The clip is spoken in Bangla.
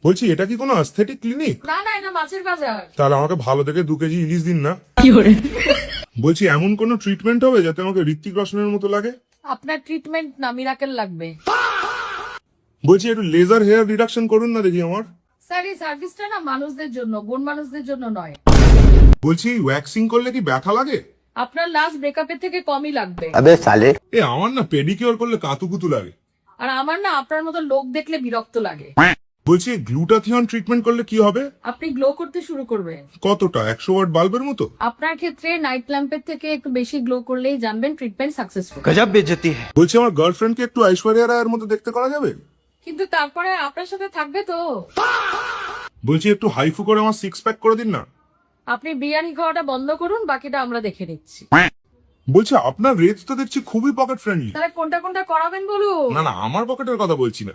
বলছি এটা কি কোনো অ্যাস্থেটিক ক্লিনিক? না না, এটা মাছের বাজার। তাহলে আমাকে ভালো দেখে 2 কেজি ইলিশ দিন না। বলছি এমন কোনো ট্রিটমেন্ট হবে যাতে আমাকে ঋত্বিক রোশনের মতো লাগে? আপনার ট্রিটমেন্ট না, মিরাকেল লাগবে। বলছি একটু লেজার হেয়ার রিডাকশন করুন না দেখি আমার। স্যার এই সার্ভিসটা না মানুষদের জন্য, গুণ মানুষদের জন্য নয়। বলছি ওয়্যাক্সিং করলে কি ব্যথা লাগে? আপনার লাস্ট ব্রেকআপের থেকে কমই লাগবে। আমার না পেডিকিউর করলে কাতুকুতু লাগে। আর আমার না আপনার মতো লোক দেখলে বিরক্ত লাগে। বলছি গ্লুটাথিয়ন ট্রিটমেন্ট করলে কি হবে? আপনি গ্লো করতে শুরু করবেন। কতটা? 100 ওয়াট বাল্বের মতো? আপনার ক্ষেত্রে নাইট ল্যাম্পের থেকে একটু বেশি গ্লো করলেই জানবেন ট্রিটমেন্ট সাকসেসফুল। गजब बेइज्जती है। বলছি আমার গার্লফ্রেন্ডকে একটু ঐশ্বরিয়া রায়ের মতো দেখতে করা যাবে? কিন্তু তারপরে আপনার সাথে থাকবে তো। বলছি একটু হাইফু করে আমার 6 প্যাক করে দিন না। আপনি বিরিয়ানি খাওয়াটা বন্ধ করুন, বাকিটা আমরা দেখে নিচ্ছি। বলছি আপনার রেটস তো দেখছি খুবই পকেট ফ্রেন্ডলি। তাহলে কোনটা কোনটা করাবেন বলুন। না না, আমার পকেটের কথা বলছি না।